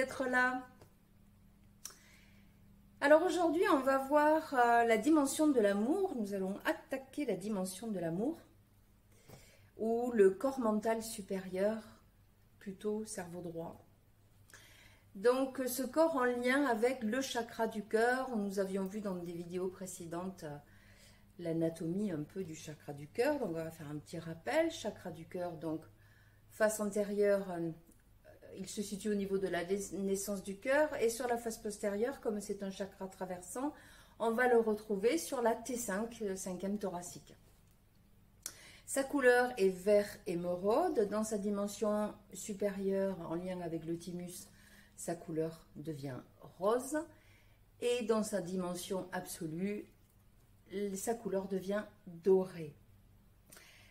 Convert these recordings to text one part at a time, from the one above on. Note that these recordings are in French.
d'être là. Alors aujourd'hui, on va voir la dimension de l'amour. Nous allons attaquer la dimension de l'amour ou le corps mental supérieur, plutôt cerveau droit. Donc ce corps en lien avec le chakra du cœur. Nous avions vu dans des vidéos précédentes l'anatomie un peu du chakra du cœur. Donc on va faire un petit rappel. Chakra du cœur, donc face antérieure, il se situe au niveau de la naissance du cœur, et sur la face postérieure, comme c'est un chakra traversant, on va le retrouver sur la T5, cinquième thoracique. Sa couleur est vert émeraude. Dans sa dimension supérieure, en lien avec le thymus, sa couleur devient rose, et dans sa dimension absolue, sa couleur devient dorée.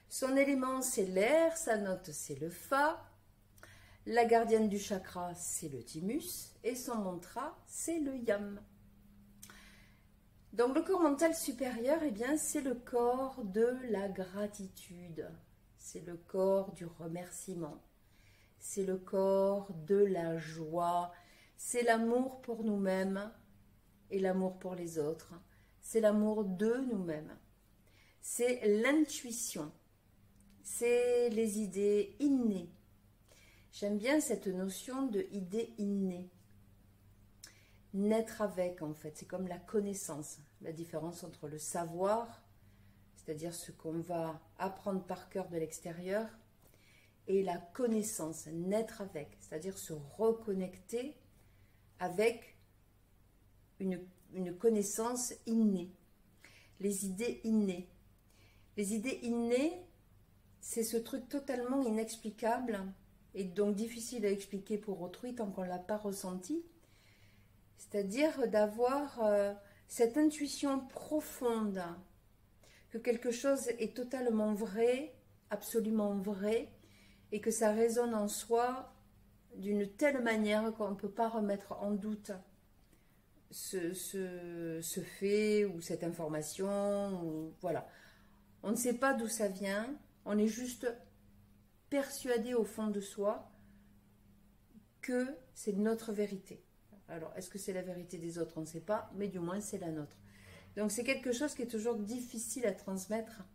Son élément, c'est l'air, sa note, c'est le Fa. La gardienne du chakra, c'est le thymus, et son mantra, c'est le yam. Donc le corps mental supérieur, eh bien, c'est le corps de la gratitude, c'est le corps du remerciement, c'est le corps de la joie, c'est l'amour pour nous-mêmes et l'amour pour les autres, c'est l'amour de nous-mêmes, c'est l'intuition, c'est les idées innées. J'aime bien cette notion de idée innée. Naître avec, en fait, c'est comme la connaissance. La différence entre le savoir, c'est-à-dire ce qu'on va apprendre par cœur de l'extérieur, et la connaissance, naître avec, c'est-à-dire se reconnecter avec une connaissance innée. Les idées innées. Les idées innées, c'est ce truc totalement inexplicable, et donc difficile à expliquer pour autrui tant qu'on ne l'a pas ressenti. C'est-à-dire d'avoir cette intuition profonde que quelque chose est totalement vrai, absolument vrai, et que ça résonne en soi d'une telle manière qu'on ne peut pas remettre en doute ce fait ou cette information. Ou, voilà. On ne sait pas d'où ça vient, on est juste persuadé au fond de soi que c'est notre vérité. Alors, est-ce que c'est la vérité des autres? On ne sait pas, mais du moins c'est la nôtre. Donc c'est quelque chose qui est toujours difficile à transmettre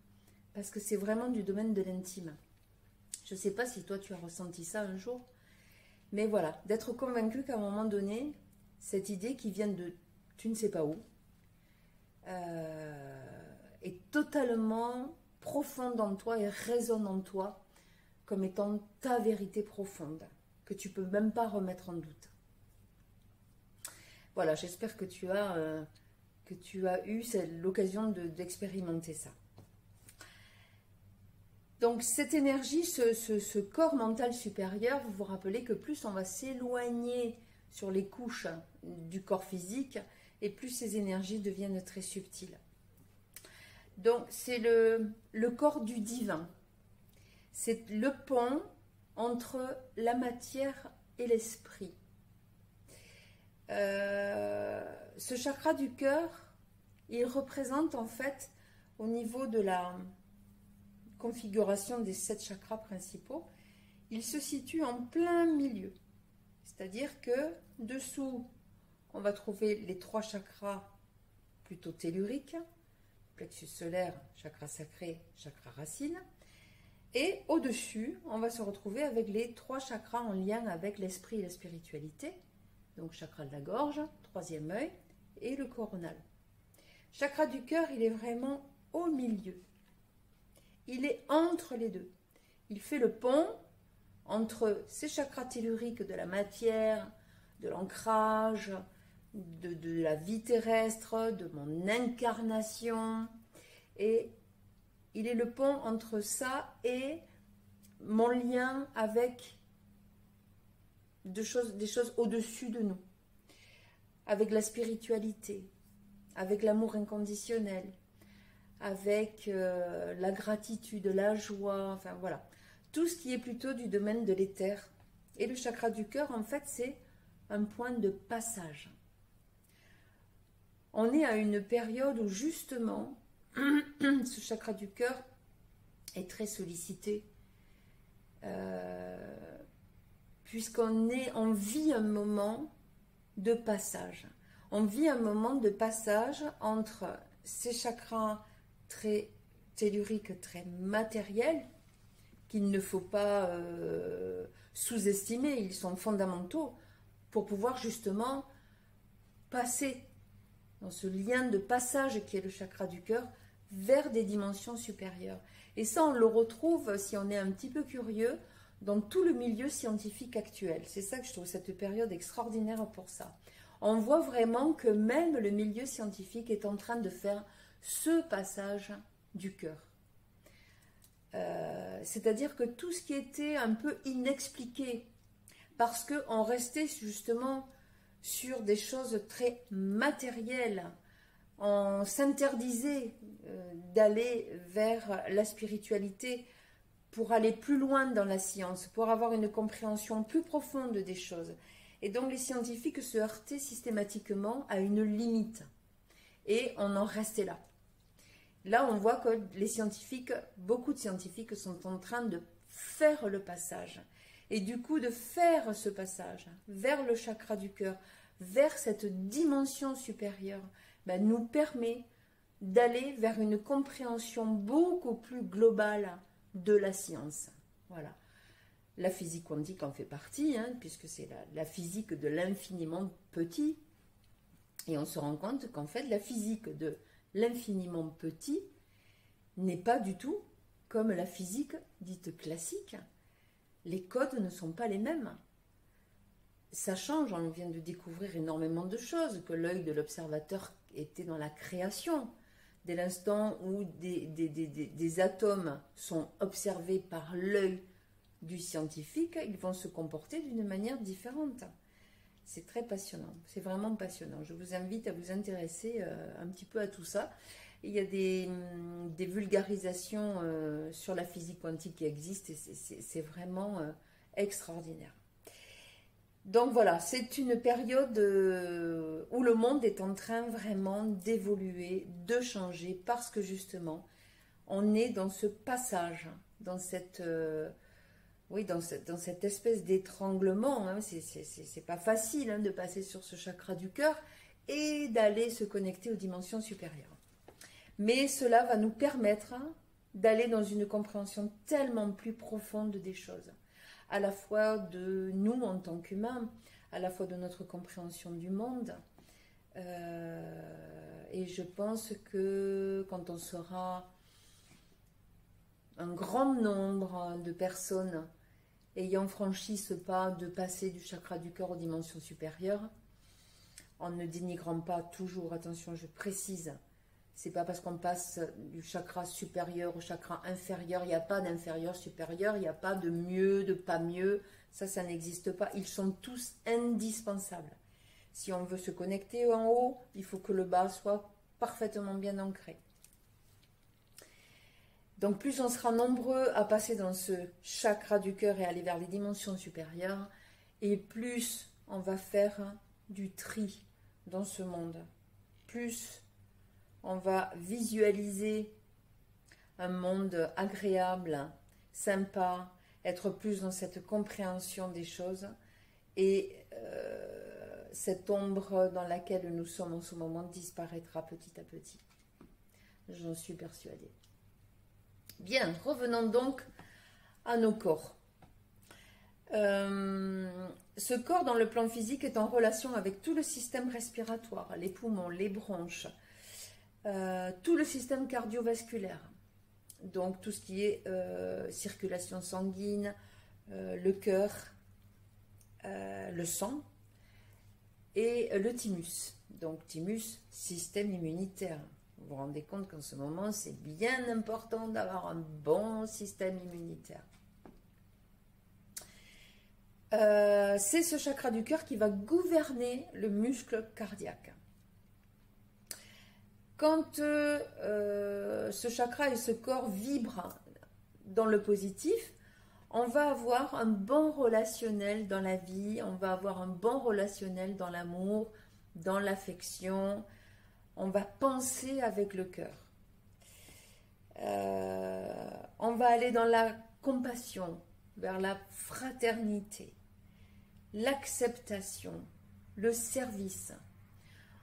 parce que c'est vraiment du domaine de l'intime. Je ne sais pas si toi tu as ressenti ça un jour, mais voilà, d'être convaincu qu'à un moment donné, cette idée qui vient de tu ne sais pas où est totalement profonde en toi et résonne en toi comme étant ta vérité profonde, que tu ne peux même pas remettre en doute. Voilà, j'espère que tu as eu l'occasion d'expérimenter ça. Donc cette énergie, ce corps mental supérieur, vous vous rappelez que plus on va s'éloigner sur les couches du corps physique, et plus ces énergies deviennent très subtiles. Donc c'est le corps du divin. C'est le pont entre la matière et l'esprit. Ce chakra du cœur, il représente en fait au niveau de la configuration des 7 chakras principaux, il se situe en plein milieu. C'est-à-dire que dessous, on va trouver les 3 chakras plutôt telluriques, plexus solaire, chakra sacré, chakra racine. Et au-dessus, on va se retrouver avec les 3 chakras en lien avec l'esprit et la spiritualité. Donc chakra de la gorge, 3e œil et le coronal. Chakra du cœur, il est vraiment au milieu. Il est entre les deux. Il fait le pont entre ces chakras telluriques de la matière, de l'ancrage, de la vie terrestre, de mon incarnation. Et il est le pont entre ça et mon lien avec des choses au-dessus de nous, avec la spiritualité, avec l'amour inconditionnel, avec la gratitude, la joie, enfin voilà, tout ce qui est plutôt du domaine de l'éther. Et le chakra du cœur, en fait, c'est un point de passage. On est à une période où justement, ce chakra du cœur est très sollicité, on vit un moment de passage. On vit un moment de passage entre ces chakras très telluriques, très matériels, qu'il ne faut pas sous-estimer, ils sont fondamentaux pour pouvoir justement passer dans ce lien de passage qui est le chakra du cœur vers des dimensions supérieures. Et ça, on le retrouve, si on est un petit peu curieux, dans tout le milieu scientifique actuel. C'est ça que je trouve cette période extraordinaire pour ça. On voit vraiment que même le milieu scientifique est en train de faire ce passage du cœur. C'est-à-dire que tout ce qui était un peu inexpliqué, parce qu'on restait justement sur des choses très matérielles, on s'interdisait d'aller vers la spiritualité pour aller plus loin dans la science, pour avoir une compréhension plus profonde des choses. Et donc les scientifiques se heurtaient systématiquement à une limite. Et on en restait là. Là, on voit que les scientifiques, beaucoup de scientifiques sont en train de faire le passage. Et du coup, de faire ce passage vers le chakra du cœur, vers cette dimension supérieure, nous permet d'aller vers une compréhension beaucoup plus globale de la science. Voilà. La physique quantique en fait partie, puisque c'est la physique de l'infiniment petit. Et on se rend compte qu'en fait, la physique de l'infiniment petit n'est pas du tout comme la physique dite classique. Les codes ne sont pas les mêmes. Ça change, on vient de découvrir énormément de choses, que l'œil de l'observateur était dans la création. Dès l'instant où des atomes sont observés par l'œil du scientifique, ils vont se comporter d'une manière différente. C'est très passionnant, c'est vraiment passionnant. Je vous invite à vous intéresser un petit peu à tout ça. Il y a des vulgarisations sur la physique quantique qui existent et c'est vraiment extraordinaire. Donc voilà, c'est une période où le monde est en train vraiment d'évoluer, de changer, parce que justement, on est dans ce passage, dans cette... Oui, dans cette espèce d'étranglement, c'est pas facile de passer sur ce chakra du cœur et d'aller se connecter aux dimensions supérieures. Mais cela va nous permettre d'aller dans une compréhension tellement plus profonde des choses, à la fois de nous en tant qu'humains, à la fois de notre compréhension du monde. Et je pense que quand on sera un grand nombre de personnes ayant franchi ce pas de passer du chakra du cœur aux dimensions supérieures, en ne dénigrant pas toujours, attention, je précise, c'est pas parce qu'on passe du chakra supérieur au chakra inférieur, il n'y a pas d'inférieur, supérieur, il n'y a pas de mieux, de pas mieux, ça n'existe pas, ils sont tous indispensables. Si on veut se connecter en haut, il faut que le bas soit parfaitement bien ancré. Donc plus on sera nombreux à passer dans ce chakra du cœur et aller vers les dimensions supérieures, et plus on va faire du tri dans ce monde. Plus on va visualiser un monde agréable, sympa, être plus dans cette compréhension des choses, et cette ombre dans laquelle nous sommes en ce moment disparaîtra petit à petit. J'en suis persuadée. Bien, revenons donc à nos corps. Ce corps dans le plan physique est en relation avec tout le système respiratoire, les poumons, les bronches, tout le système cardiovasculaire, donc tout ce qui est circulation sanguine, le cœur, le sang et le thymus. Donc thymus, système immunitaire. Vous vous rendez compte qu'en ce moment, c'est bien important d'avoir un bon système immunitaire. C'est ce chakra du cœur qui va gouverner le muscle cardiaque. Quand ce chakra et ce corps vibrent dans le positif, on va avoir un bon relationnel dans la vie, on va avoir un bon relationnel dans l'amour, dans l'affection. On va penser avec le cœur. On va aller dans la compassion, vers la fraternité. l'acceptation, le service.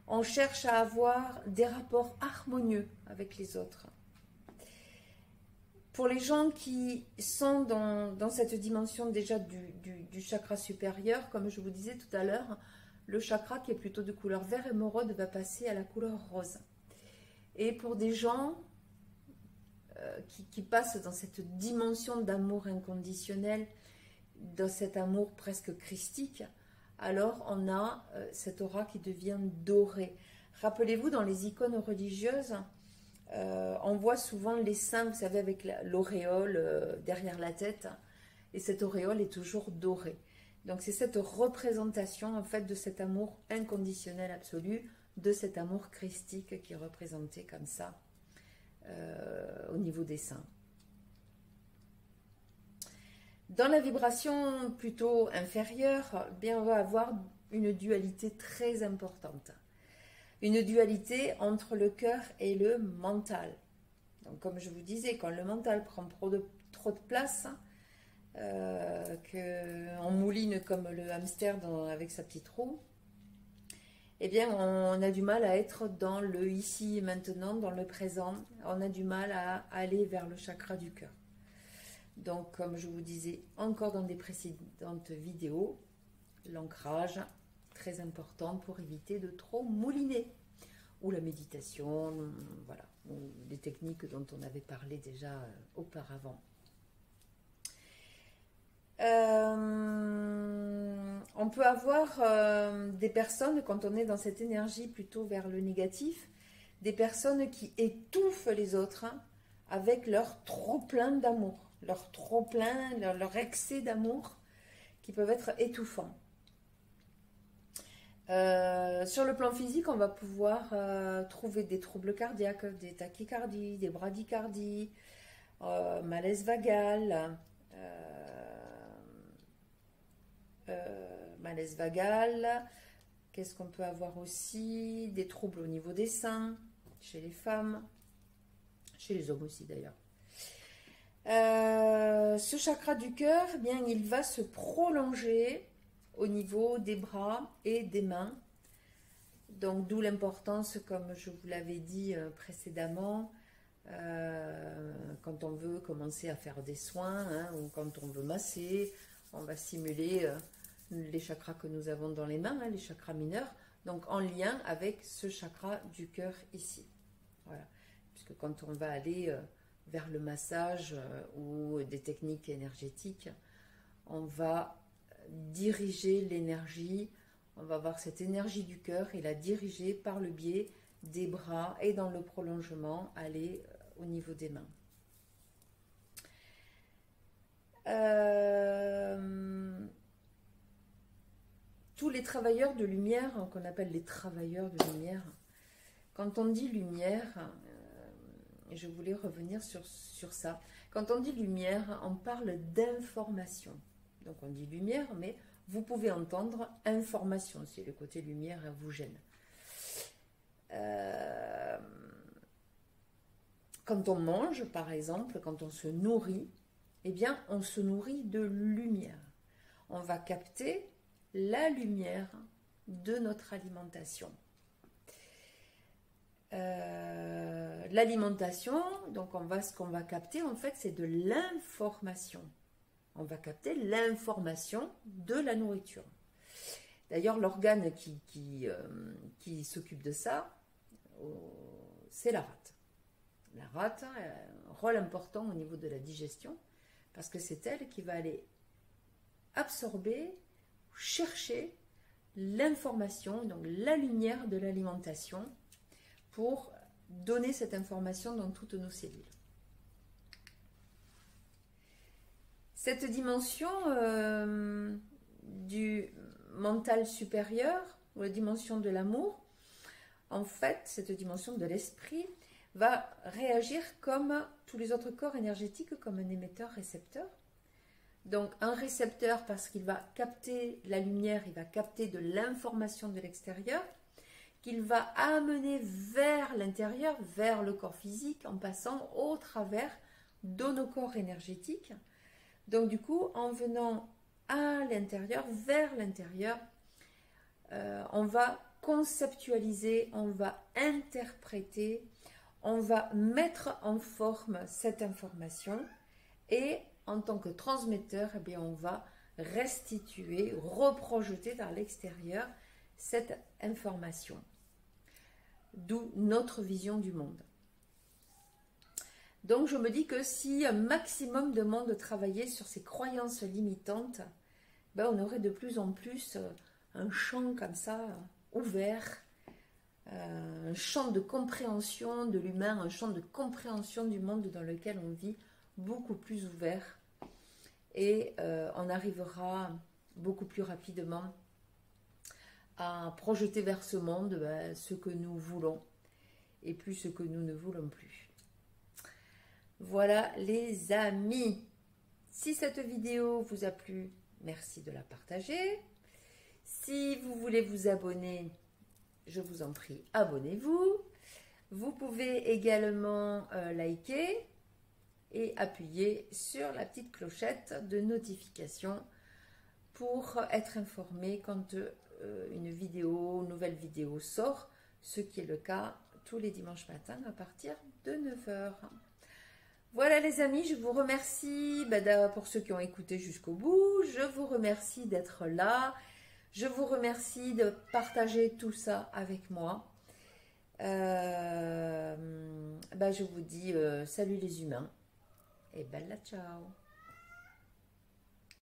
On cherche à avoir des rapports harmonieux avec les autres. Pour les gens qui sont dans cette dimension déjà du chakra supérieur, comme je vous disais tout à l'heure, le chakra qui est plutôt de couleur vert émeraude va passer à la couleur rose. Et pour des gens qui passent dans cette dimension d'amour inconditionnel, dans cet amour presque christique, alors on a cette aura qui devient dorée. Rappelez-vous, dans les icônes religieuses, on voit souvent les saints, vous savez, avec l'auréole derrière la tête, et cette auréole est toujours dorée. Donc c'est cette représentation en fait de cet amour inconditionnel absolu, de cet amour christique qui est représenté comme ça au niveau des saints. Dans la vibration plutôt inférieure, bien on va avoir une dualité très importante. Une dualité entre le cœur et le mental. Donc, comme je vous disais, quand le mental prend trop de place, qu'on mouline comme le hamster avec sa petite roue, eh bien, on a du mal à être dans le ici et maintenant, dans le présent. On a du mal à aller vers le chakra du cœur. Donc, comme je vous disais encore dans des précédentes vidéos, l'ancrage, très important pour éviter de trop mouliner. Ou la méditation, voilà, ou les techniques dont on avait parlé déjà auparavant. On peut avoir des personnes, quand on est dans cette énergie plutôt vers le négatif, des personnes qui étouffent les autres avec leur trop-plein d'amour, leur trop-plein, leur excès d'amour qui peuvent être étouffants. Sur le plan physique, on va pouvoir trouver des troubles cardiaques, des tachycardies, des bradycardies, malaise vagal, Qu'est-ce qu'on peut avoir aussi? Des troubles au niveau des seins, chez les femmes, chez les hommes aussi d'ailleurs. Ce chakra du cœur, eh bien, il va se prolonger au niveau des bras et des mains. Donc, d'où l'importance, comme je vous l'avais dit précédemment, quand on veut commencer à faire des soins, hein, ou quand on veut masser, on va simuler les chakras que nous avons dans les mains, hein, les chakras mineurs, donc en lien avec ce chakra du cœur ici. Voilà. Puisque quand on va aller vers le massage ou des techniques énergétiques, on va diriger l'énergie, on va avoir cette énergie du cœur et la diriger par le biais des bras et dans le prolongement aller au niveau des mains. Tous les travailleurs de lumière, qu'on appelle les travailleurs de lumière, quand on dit lumière, je voulais revenir sur ça, quand on dit lumière, on parle d'information. Donc on dit lumière, mais vous pouvez entendre information, si le côté lumière vous gêne. Quand on mange, par exemple, quand on se nourrit, eh bien, on se nourrit de lumière. On va capter la lumière de notre alimentation. L'alimentation, donc ce qu'on va capter, en fait, c'est de l'information. On va capter l'information de la nourriture. D'ailleurs, l'organe qui s'occupe de ça, c'est la rate. La rate a un rôle important au niveau de la digestion, parce que c'est elle qui va aller absorber, chercher l'information, donc la lumière de l'alimentation, pour donner cette information dans toutes nos cellules. Cette dimension du mental supérieur, ou la dimension de l'amour, en fait, cette dimension de l'esprit va réagir comme tous les autres corps énergétiques, comme un émetteur-récepteur. Donc un récepteur parce qu'il va capter la lumière, il va capter de l'information de l'extérieur, qu'il va amener vers l'intérieur, vers le corps physique, en passant au travers de nos corps énergétiques. Donc du coup, en venant à l'intérieur, vers l'intérieur. On va conceptualiser, on va interpréter, on va mettre en forme cette information et en tant que transmetteur, eh bien, on va restituer, reprojeter vers l'extérieur cette information. D'où notre vision du monde. Donc je me dis que si un maximum de monde travaillait sur ces croyances limitantes, ben, on aurait de plus en plus un champ comme ça ouvert, un champ de compréhension de l'humain, un champ de compréhension du monde dans lequel on vit beaucoup plus ouvert et on arrivera beaucoup plus rapidement à projeter vers ce monde ben, ce que nous voulons et plus ce que nous ne voulons plus. Voilà les amis, si cette vidéo vous a plu, merci de la partager. Si vous voulez vous abonner, je vous en prie, abonnez-vous. Vous pouvez également liker et appuyer sur la petite clochette de notification pour être informé quand une nouvelle vidéo sort, ce qui est le cas tous les dimanches matins à partir de 9 h. Voilà les amis, je vous remercie pour ceux qui ont écouté jusqu'au bout, je vous remercie d'être là, je vous remercie de partager tout ça avec moi. Je vous dis salut les humains et bella ciao.